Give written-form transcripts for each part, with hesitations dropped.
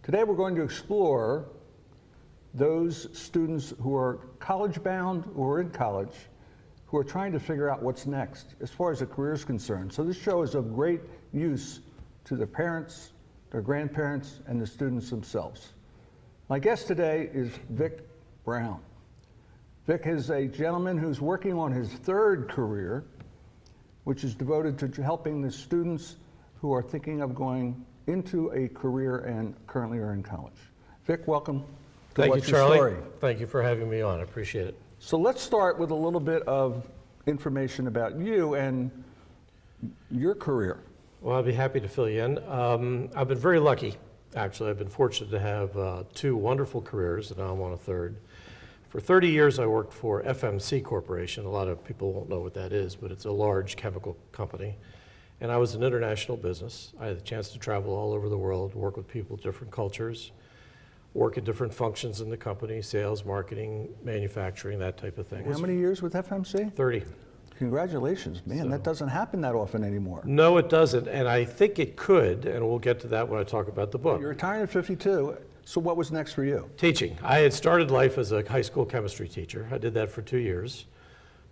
Today we're going to explore those students who are college-bound or in college who are trying to figure out what's next as far as a career is concerned. So this show is of great use to their parents, their grandparents, and the students themselves. My guest today is Vic Brown. Vic is a gentleman who's working on his third career, which is devoted to helping the students who are thinking of going into a career and currently are in college. Vic, welcome to Thank you, What's Your Charlie. Story. Thank you for having me on. I appreciate it. So let's start with a little bit of information about you and your career. Well, I'd be happy to fill you in. I've been very lucky, actually. I've been fortunate to have two wonderful careers, and now I'm on a third. For 30 years, I worked for FMC Corporation. A lot of people won't know what that is, but it's a large chemical company. And I was an international business. I had the chance to travel all over the world, work with people, different cultures, work in different functions in the company, sales, marketing, manufacturing, that type of thing. How many years with FMC? 30. Congratulations. Man, that doesn't happen that often anymore. No, it doesn't, and I think it could, and we'll get to that when I talk about the book. You're retiring at 52, so what was next for you? Teaching. I had started life as a high school chemistry teacher. I did that for 2 years.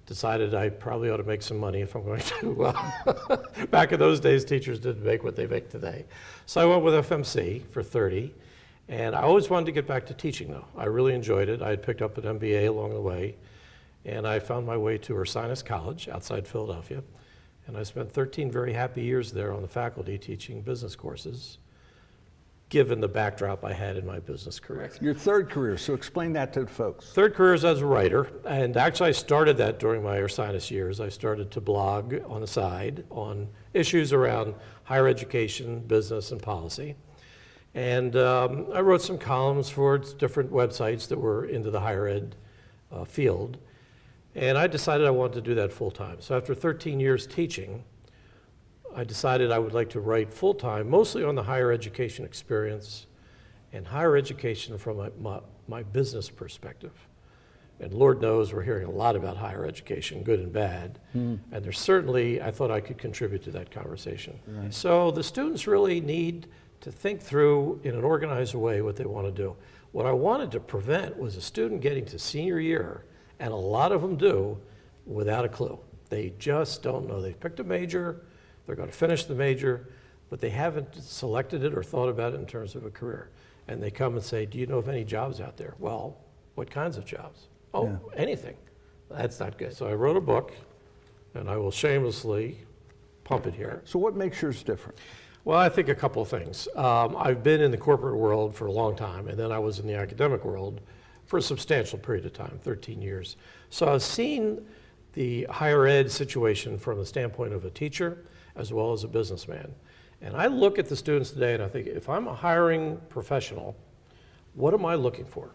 Decided I probably ought to make some money if I'm going to. Back in those days, teachers didn't make what they make today. So I went with FMC for 30, and I always wanted to get back to teaching, though. I really enjoyed it. I had picked up an MBA along the way, and I found my way to Ursinus College outside Philadelphia, and I spent 13 very happy years there on the faculty teaching business courses, given the backdrop I had in my business career. Your third career, so explain that to folks. Third career is as a writer, and actually I started that during my Ursinus years. I started to blog on the side on issues around higher education, business, and policy. And I wrote some columns for different websites that were into the higher ed field. And I decided I wanted to do that full time. So after 13 years teaching, I decided I would like to write full time, mostly on the higher education experience and higher education from my business perspective. And Lord knows we're hearing a lot about higher education, good and bad. And there's certainly, I thought I could contribute to that conversation. Right. So the students really need to think through in an organized way what they want to do. What I wanted to prevent was a student getting to senior year, and a lot of them do, without a clue. They just don't know. They've picked a major, they're going to finish the major, but they haven't selected it or thought about it in terms of a career. And they come and say, do you know of any jobs out there? Well, what kinds of jobs? Oh, yeah. Anything. That's not good. So I wrote a book, and I will shamelessly pump it here. So what makes yours different? Well, I think a couple of things. I've been in the corporate world for a long time, and then I was in the academic world for a substantial period of time, 13 years. So I've seen the higher ed situation from the standpoint of a teacher as well as a businessman. And I look at the students today and I think, if I'm a hiring professional, what am I looking for?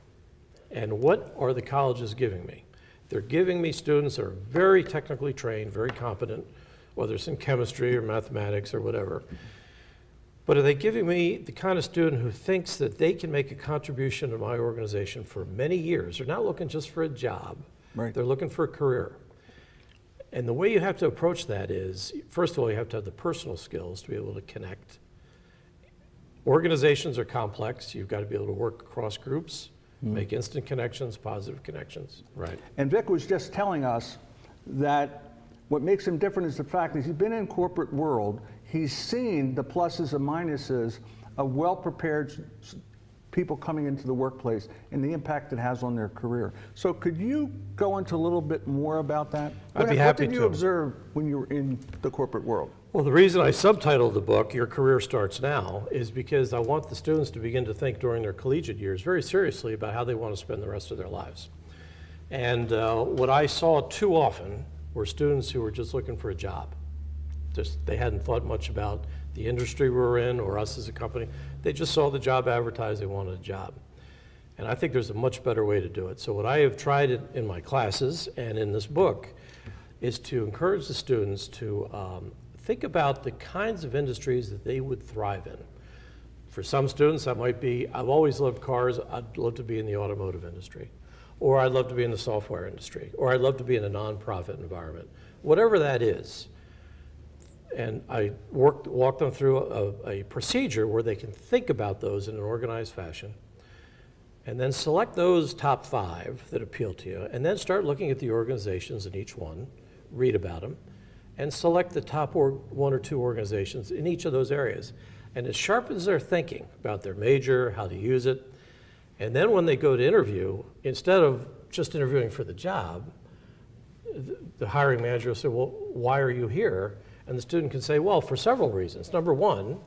And what are the colleges giving me? They're giving me students that are very technically trained, very competent, whether it's in chemistry or mathematics or whatever. But are they giving me the kind of student who thinks that they can make a contribution to my organization for many years? They're not looking just for a job. Right. They're looking for a career. And the way you have to approach that is, first of all, you have to have the personal skills to be able to connect. Organizations are complex. You've got to be able to work across groups, make instant connections, positive connections. Right. And Vic was just telling us that what makes him different is the fact that he's been in corporate world. He's seen the pluses and minuses of well-prepared people coming into the workplace and the impact it has on their career. So could you go into a little bit more about that? I'd be happy to. What did you observe when you were in the corporate world? Well, the reason I subtitled the book, Your Career Starts Now, is because I want the students to begin to think during their collegiate years very seriously about how they want to spend the rest of their lives. And what I saw too often were students who were just looking for a job. They hadn't thought much about the industry we were in or us as a company. They just saw the job advertised, they wanted a job. And I think there's a much better way to do it. So what I have tried in my classes and in this book is to encourage the students to think about the kinds of industries that they would thrive in. For some students, that might be, I've always loved cars, I'd love to be in the automotive industry. Or I'd love to be in the software industry. Or I'd love to be in a nonprofit environment. Whatever that is, And I walked them through a procedure where they can think about those in an organized fashion, and then select those top 5 that appeal to you, and then start looking at the organizations in each one, read about them, and select the top 1 or 2 organizations in each of those areas. And it sharpens their thinking about their major, how to use it. And then when they go to interview, instead of just interviewing for the job, the hiring manager will say, well, why are you here? And the student can say, well, for several reasons. Number one,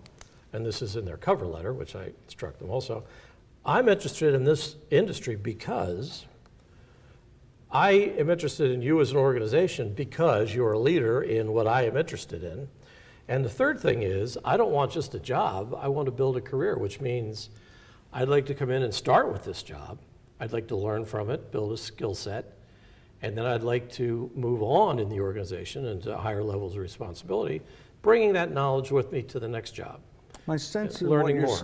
and this is in their cover letter, which I instruct them also, I'm interested in this industry because I am interested in you as an organization because you're a leader in what I am interested in. And the third thing is, I don't want just a job, I want to build a career, which means I'd like to come in and start with this job. I'd like to learn from it, build a skill set, and then I'd like to move on in the organization into higher levels of responsibility, bringing that knowledge with me to the next job. My sense of Learning more.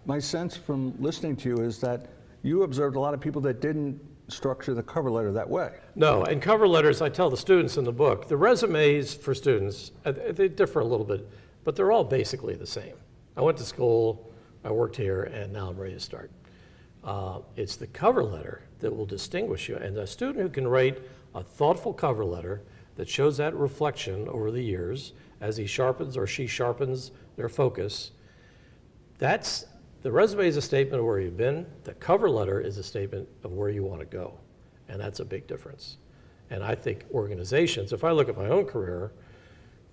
My sense from listening to you is that you observed a lot of people that didn't structure the cover letter that way. No, and cover letters, I tell the students in the book, the resumes for students, they differ a little bit, but they're all basically the same. I went to school, I worked here, and now I'm ready to start. It's the cover letter that will distinguish you, and a student who can write a thoughtful cover letter that shows that reflection over the years as he sharpens or she sharpens their focus, that's the resume is a statement of where you've been. The cover letter is a statement of where you want to go. And that's a big difference. And I think organizations, if I look at my own career,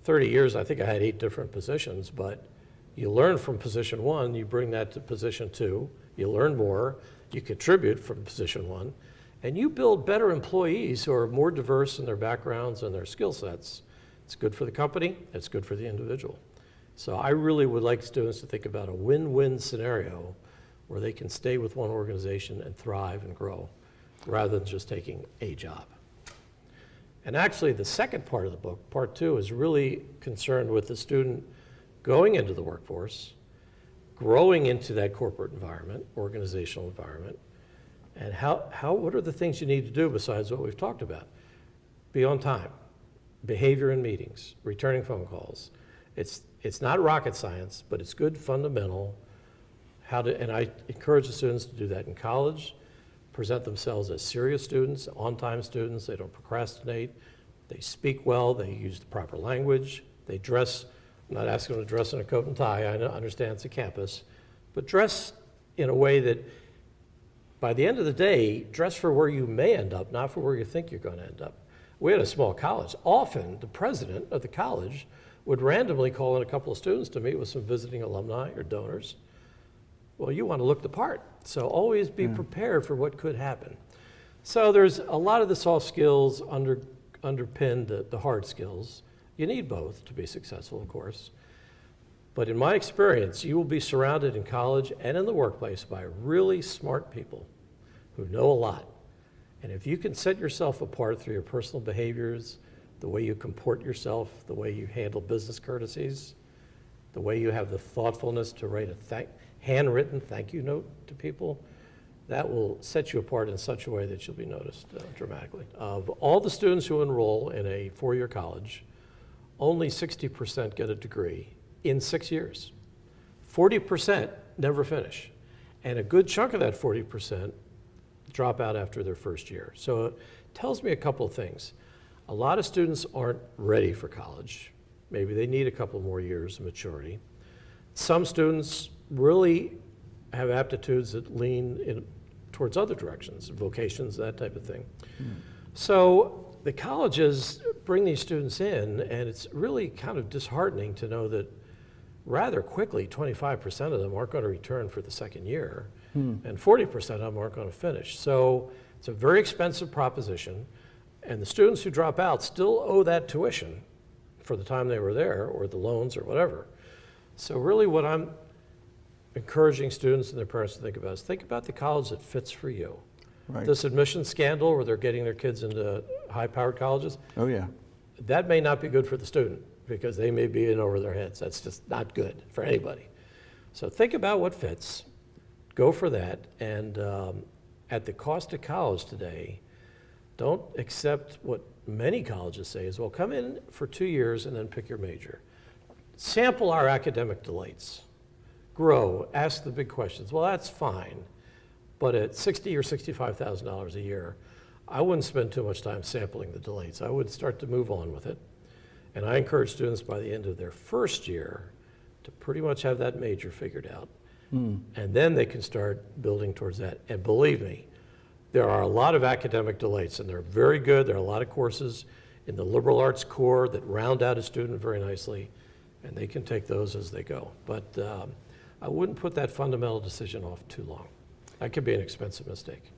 30 years, I think I had 8 different positions, but you learn from position 1, you bring that to position 2, you learn more, you contribute from position 1, and you build better employees who are more diverse in their backgrounds and their skill sets. It's good for the company, it's good for the individual. So I really would like students to think about a win-win scenario where they can stay with one organization and thrive and grow rather than just taking a job. And actually the second part of the book, part 2, is really concerned with the student going into the workforce, growing into that corporate environment, organizational environment, and what are the things you need to do besides what we've talked about? Be on time, behavior in meetings, returning phone calls. It's not rocket science, but it's good fundamental and I encourage the students to do that in college, present themselves as serious students, on-time students, they don't procrastinate, they speak well, they use the proper language, they dress, I'm not asking them to dress in a coat and tie, I understand it's a campus, but dress in a way that by the end of the day, dress for where you may end up, not for where you think you're going to end up. We had a small college. Often, the president of the college would randomly call in a couple of students to meet with some visiting alumni or donors. Well, you want to look the part, so always be prepared for what could happen. So there's a lot of the soft skills underpin the hard skills. You need both to be successful, of course. But in my experience, you will be surrounded in college and in the workplace by really smart people who know a lot. And if you can set yourself apart through your personal behaviors, the way you comport yourself, the way you handle business courtesies, the way you have the thoughtfulness to write a handwritten thank you note to people, that will set you apart in such a way that you'll be noticed dramatically. Of all the students who enroll in a 4-year college, only 60% get a degree in 6 years. 40% never finish. And a good chunk of that 40% drop out after their first year. So it tells me a couple of things. A lot of students aren't ready for college. Maybe they need a couple more years of maturity. Some students really have aptitudes that lean towards other directions, vocations, that type of thing. So the colleges bring these students in, and it's really kind of disheartening to know that rather quickly, 25% of them aren't going to return for the second year, and 40% of them aren't going to finish. So it's a very expensive proposition. And the students who drop out still owe that tuition for the time they were there, or the loans, or whatever. So really what I'm encouraging students and their parents to think about is think about the college that fits for you. Right. This admission scandal where they're getting their kids into high-powered colleges, Oh, yeah. that may not be good for the student because they may be in over their heads. That's just not good for anybody. So think about what fits, go for that, and at the cost of college today, don't accept what many colleges say is, well, come in for 2 years and then pick your major. sample our academic delights, grow, ask the big questions. Well, that's fine, but at $60,000 or $65,000 a year, I wouldn't spend too much time sampling the delights. I would start to move on with it. And I encourage students by the end of their first year to pretty much have that major figured out. And then they can start building towards that. And believe me, there are a lot of academic delights, and they're very good. There are a lot of courses in the liberal arts core that round out a student very nicely, and they can take those as they go. But I wouldn't put that fundamental decision off too long. That could be an expensive mistake.